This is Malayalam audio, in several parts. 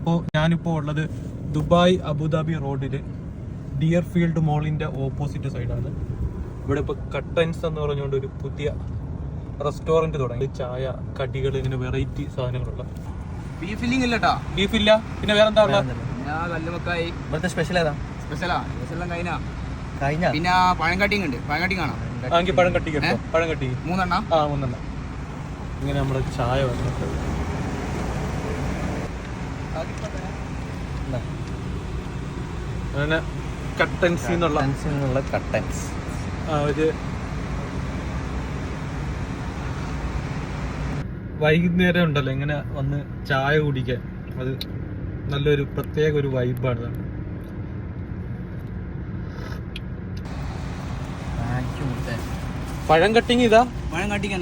അപ്പോൾ ഞാനിപ്പോൾ ഉള്ളത് ദുബായ് അബുദാബി റോഡിൽ ഡിയർ ഫീൽഡ് മോളിൻ്റെ ഓപ്പോസിറ്റ് സൈഡാണ്. ഇവിടെ ഇപ്പോൾ കട്ടൻസ് എന്ന് പറഞ്ഞുകൊണ്ട് ഒരു പുതിയ റെസ്റ്റോറൻറ്റ് തുടങ്ങി. ചായ, കടികൾ, ഇങ്ങനെ വെറൈറ്റി സാധനങ്ങളുള്ള. ബീഫില്ലിംഗ് ഇല്ലട്ടാ. ബീഫില്ല, പിന്നെ വേറെ എന്താ ഉള്ളത്? കല്ലുമക്കായി. ഇവിടുത്തെ സ്പെഷ്യൽ ഏതാ? സ്പെഷ്യലെല്ലാം കഴിഞ്ഞ പിന്നെ പഴം കട്ടിങ് ഉണ്ട്. പഴം കട്ടിങ് കാണാം. ആണെങ്കിൽ പഴം കട്ടി കേട്ടോ. പഴം കട്ടി 3 എണ്ണം. 3 എണ്ണം. ഇങ്ങനെ നമ്മുടെ ചായ വന്നിട്ട് അങ്ങനെ കട്ടൻസ് എന്നുള്ള കട്ടൻസ് ഒരു വൈകുന്നേരം ഉണ്ടല്ലോ ഇങ്ങനെ വന്ന് ചായ കുടിക്കാൻ, അത് നല്ലൊരു പ്രത്യേക ഒരു വൈബാണ്. പഴം കട്ടിങ് ഇതാ. പഴം കട്ടിക്കാ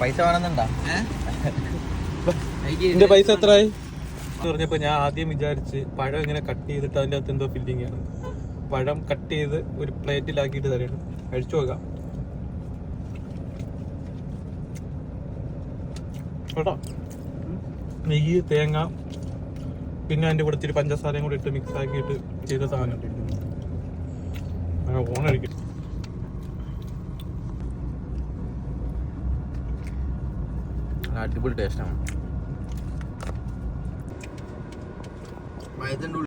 പൈസ വേണമെന്നുണ്ടാ? ഇതിന്റെ പൈസ എത്രയായി പറഞ്ഞപ്പോ ഞാൻ ആദ്യം വിചാരിച്ച് പഴം ഇങ്ങനെ കട്ട് ചെയ്തിട്ട് അതിൻ്റെ അകത്ത് എന്തോ ഫില്ലിംഗ് ആണ്. പഴം കട്ട് ചെയ്ത് ഒരു പ്ലേറ്റിലാക്കിയിട്ട് തരണം. കഴിച്ചു നോക്കാം കേട്ടോ. നെയ്യ്, തേങ്ങ, പിന്നെ അതിൻ്റെ കൂടെ ഇത്തിരി പഞ്ചസാരയും കൂടി ഇട്ട് മിക്സ് ആക്കിയിട്ട് ചെയ്ത സാധനം. ഓണടിക്കും. അടിപൊളി ടേസ്റ്റാണ്.